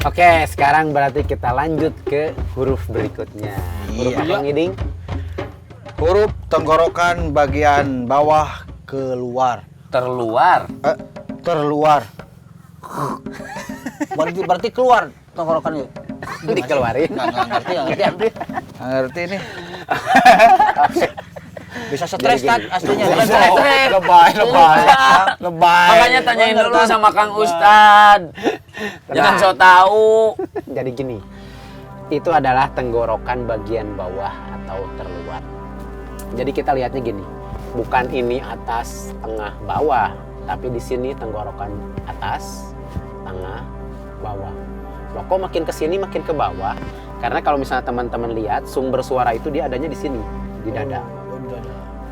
Oke, sekarang berarti kita lanjut ke huruf berikutnya. Huruf Iya. apa, Ngiding? Huruf tenggorokan bagian bawah keluar. Terluar. Terluar. berarti keluar tenggorokannya. Dikeluarin. Nggak ngerti Nggak ngerti nih. Bisa stres Jadi kan gini. aslinya. Lebay. Lebay. Makanya tanyain dulu sama Kang Ustad. Jangan so tahu. Jadi gini, itu adalah tenggorokan bagian bawah atau terluar. Jadi kita lihatnya gini, bukan ini atas, tengah, bawah, tapi di sini tenggorokan atas, tengah, bawah. Loh, kok makin ke sini makin ke bawah? Karena kalau misalnya teman-teman lihat, sumber suara itu dia adanya di sini, di dada.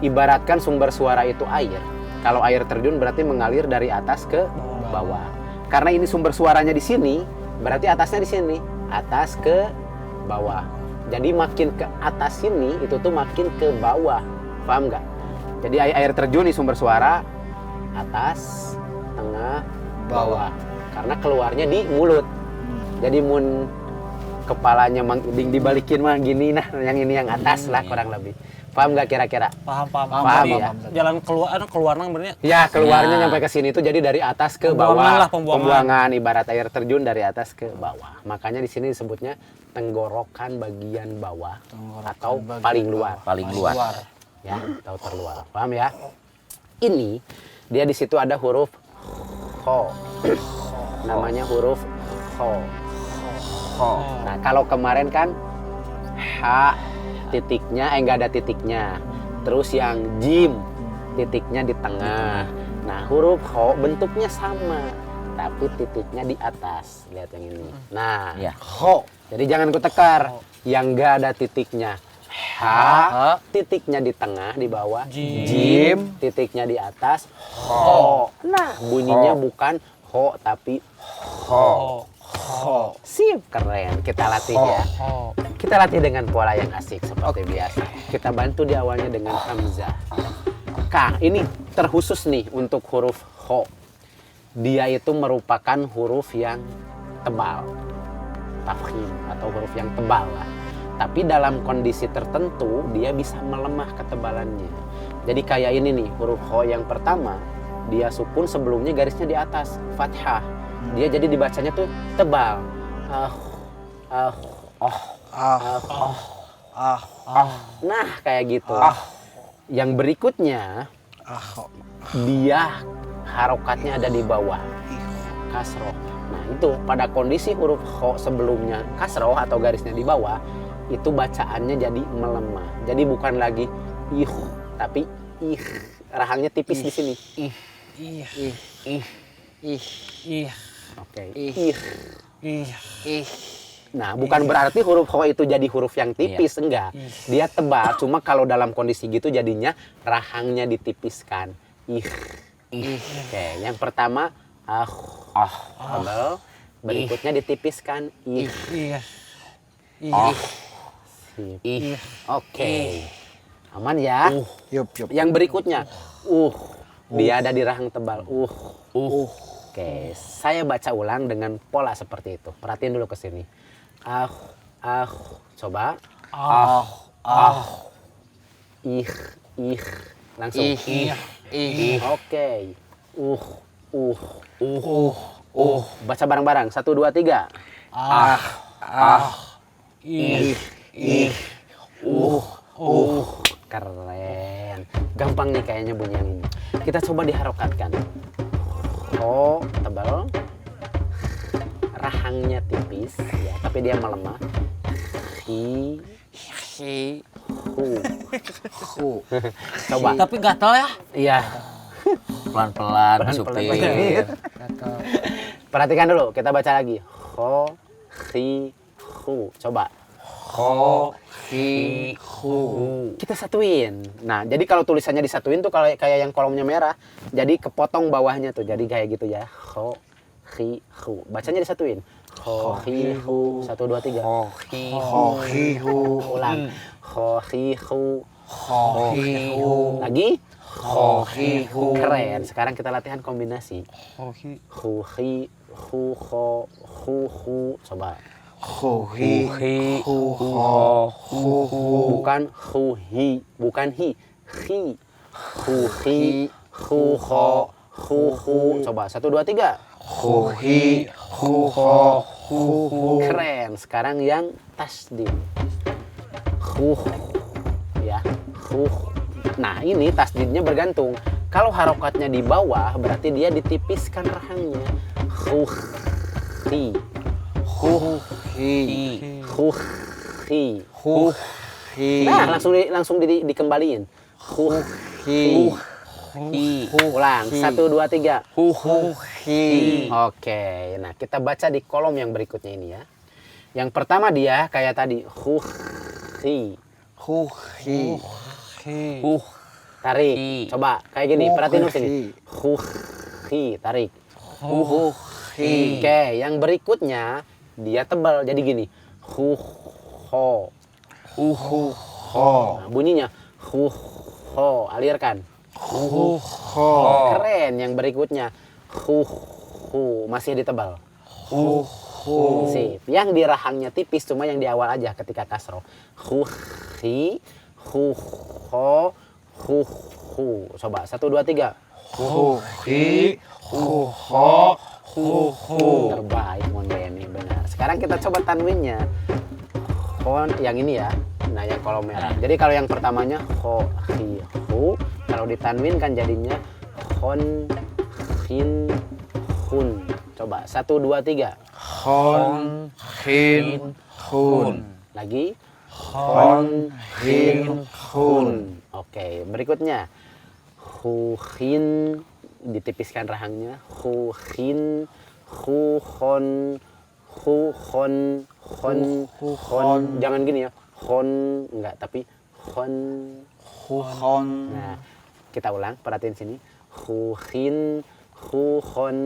Ibaratkan sumber suara itu air. Kalau air terjun berarti mengalir dari atas ke bawah. Karena ini sumber suaranya di sini, berarti atasnya di sini, atas ke bawah. Jadi makin ke atas sini itu tuh makin ke bawah. Paham nggak? Jadi air terjun nih sumber suara atas, tengah, bawah. Karena keluarnya di mulut. Jadi mun kepalanya Mang Iding dibalikin mah gini, nah yang ini yang atas lah kurang lebih. Paham nggak kira-kira? Paham. Paham Jadi, ya? Jalan keluar nang benernya. Ya, keluarnya Ya. nyampe ke sini itu jadi dari atas ke Pembuangan bawah. lah, pembuangan. Ibarat air terjun dari atas ke bawah. Makanya di sini disebutnya tenggorokan bagian bawah atau paling luar. Paling luar. Ya, atau terluar. Paham ya? Ini dia di situ ada huruf kho. Namanya huruf kho. Nah, kalau kemarin kan ha titiknya nggak ada titiknya. Terus yang jim titiknya di tengah. Nah, huruf kho bentuknya sama, tapi titiknya di atas. Lihat yang ini. Nah, Ya. kho. Jadi jangan kutekar. Yang nggak ada titiknya. Ha, titiknya di tengah, di bawah. Jim, titiknya di atas. Ho. Nah, bunyinya bukan ho, tapi ho. Sip, keren. Kita latih ya. Kita latih dengan pola yang asik seperti biasa. Kita bantu di awalnya dengan hamzah. Kak, ini terkhusus nih untuk huruf ho. Dia itu merupakan huruf yang tebal. Tafkhim atau huruf yang tebal lah. Tapi dalam kondisi tertentu dia bisa melemah ketebalannya. Jadi kayak ini nih, huruf ho yang pertama, dia sukun sebelumnya garisnya di atas, fathah. Dia jadi dibacanya tuh tebal. Nah, kayak gitu. Yang berikutnya, dia harokatnya ada di bawah, kasroh. Nah, itu pada kondisi huruf kho sebelumnya kasroh atau garisnya di bawah, itu bacaannya jadi melemah. Jadi bukan lagi ih, tapi ih. Rahangnya tipis di sini. Iya. Oke. Ih. Iya. Nah, bukan berarti huruf kho itu jadi huruf yang tipis, enggak. Dia tebal, cuma kalau dalam kondisi gitu jadinya rahangnya ditipiskan. Ih. Oke, yang pertama tebal, berikutnya ditipiskan. Ih. Iya. Sip. Oke. Aman ya? Yup. Yang berikutnya, dia ada di rahang tebal. Oke, saya baca ulang dengan pola seperti itu. Perhatiin dulu ke sini. Coba. Ih. Langsung. Oke. Baca bareng-bareng. 1, 2, 3. Keren. Gampang nih kayaknya bunyi yang ini. Kita coba diharokatkan. Ho tebal, rahangnya tipis, ya, tapi dia melemah. Hi, hu. Coba. Tapi gatal ya? Iya. Pelan-pelan, supir. Perhatikan dulu. Kita baca lagi. Ho, hi, hu. Coba. Ho, hi, hu. Kita satuin. Nah, jadi kalau tulisannya disatuin tuh kalau kayak yang kolomnya merah, jadi kepotong bawahnya tuh. Jadi kayak gitu ya. Ho, hi, hu. Bacanya disatuin. Ho, hi, hu. 1, 2, 3. Ho, hi, hu. Ulang. Ho, hi, hu. Lagi. Ho, hi, hu. Keren. Sekarang kita latihan kombinasi. Hohi. Hu, hi, hu, ho, hu, hu. Coba. Hu, Hu, hi, hu, ho, hu, hu. Bukan hu, hi. Bukan hi. Hi. Hu, hi, hu, ho, hu, hu. Coba. 1, 2, 3. Hu, hi, hu, ho, hu, hu. Keren. Sekarang yang tasdid. Hu, ya. Hu. Nah, ini tasdidnya bergantung. Kalau harokatnya di bawah, berarti dia ditipiskan rahangnya. Hu, hi. Hu, hi, Hu, hi. hu, hi. Nah, langsung dikembaliin. Hu, hi. Hi. ulang. 1, 2, 3. Hu, hu. Hi. Oke, nah kita baca di kolom yang berikutnya ini ya. Yang pertama dia kayak tadi, hu, hi. Hu, hi. Hi. Hu. Tarik. Hi. Coba kayak gini, Hu, perhatiin dulu hi. sini. Hu, hi, tarik. Hu, hi. Oke, yang berikutnya dia tebal jadi gini. Hu, ho. Hu, ho. Nah, bunyinya hu, ho, alirkan. Hu, ho. Keren. Yang berikutnya hu, masih ditebal. Hu, ho. Sip. Yang di rahangnya tipis cuma yang di awal aja ketika kasroh. Hu, hi, hu, ho, hu, hu. Coba 1, 2, 3. Hu, hi, hu, ho, hu, hu. Terbaik Mon Denny, benar. Sekarang kita coba tanwinnya. Hon yang ini ya. Nah, yang kolom merah. Jadi kalau yang pertamanya ho, hi, hu, kalau ditanwin kan jadinya hon, hin, hun. Coba 1, 2, 3. Hon, hin, hun. Lagi Hon, hin, hun. Oke, berikutnya hu, hin, ditipiskan rahangnya. Hu, hin, hu, hon, hu, hon, hon, hon. Jangan gini ya. Hon, enggak, tapi hon. Hu, hon. Nah, kita ulang, perhatiin sini. Hu, hin, hu, hon,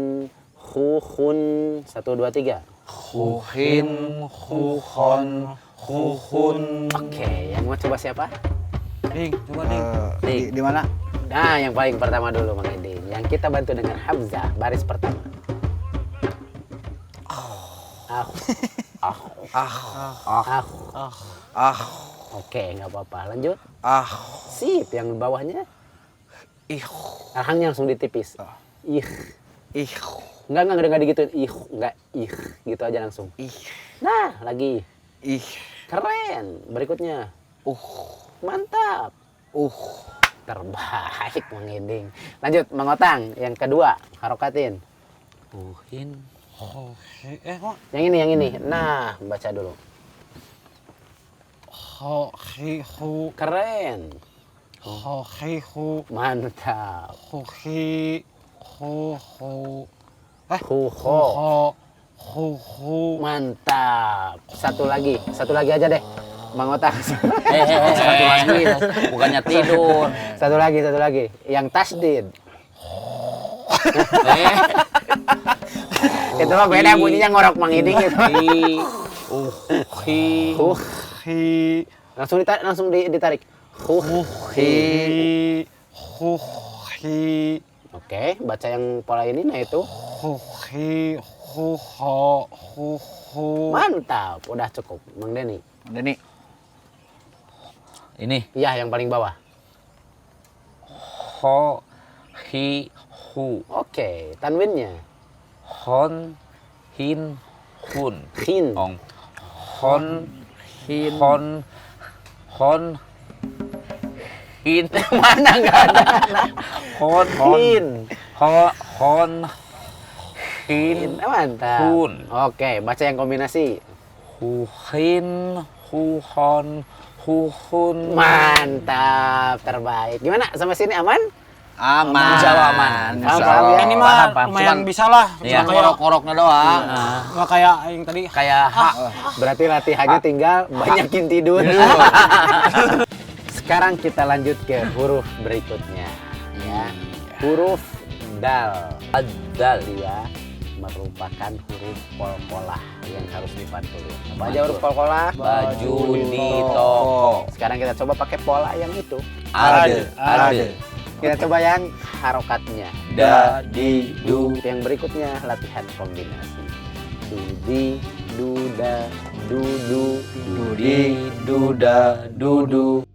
hu, hun. 1, 2, 3. Hu, hin, hu, hon, hu, hun. Oke, yang mau coba siapa? Ding, coba ding. Di mana? Nah, yang paling pertama dulu Mang Eding. Yang kita bantu dengan Hamzah, baris pertama. Ah. Ah. Ah. Ah. Ah, Oke, nggak apa-apa. Lanjut. ah, Sip, yang bawahnya ih, rahangnya langsung ditipis. Ih. ih, Enggak digituin. Ih, enggak ih. Gitu aja langsung. ih, Nah, lagi. ih, Keren. Berikutnya. Mantap. Terbaik Mang Eding. Lanjut, Mang Otang. Yang kedua, harokatin. Huhin. Hohi. Kok? Yang ini. Nah, baca dulu. Hohi, hu. Keren. Hohi, hu. Mantap. Hohi, hu, hu. Hu, ho. Ho. Hu, hu. Mantap. Satu lagi aja deh. Mang Otang. Satu lagi. Bukannya tidur. Satu lagi. Yang tasdid. Itu mah beda bunyinya ngorok Mang Eding gitu. Hi. Hi. Langsung ditarik. Hi. Huhi. Oke, baca yang pola ini, nah itu. Huhi. Huho. Huhu. Mantap, udah cukup. Mang Denny. Denny. Ini. Iya, yang paling bawah. Ho. Hi. Hu. Oke, tanwinnya. Hon. Hin. Hun. Hin. Ong. Hon. Hin. Hon. Hon. Hin. Mana nggak ada? Hon. Hin. Hon. Hin. Mantap. Hun. Oke, baca yang kombinasi. Huhin. Huhon. Huhun. Mantap, terbaik. Gimana? Sampai sini aman? Aman. Insya Allah aman. Paham, Insya paham ya? Allah. Ini mah Paham. lumayan bisa lah. Iya. Nggak kayak, Korok-koroknya doang. nggak kayak yang tadi. Kayak hak. Berarti latihannya tinggal banyakin tidur. Sekarang kita lanjut ke huruf berikutnya. Ya. Huruf dal. Adal. Dia merupakan huruf kolkolah yang harus dipantulin. Apa aja huruf kolkolah? Baju di toko. Sekarang kita coba pakai pola yang itu. Ade. Ade. Kita coba yang harokatnya. Da di du. Yang berikutnya latihan kombinasi. Dudi, duda, dudu, Dudi duda dudu.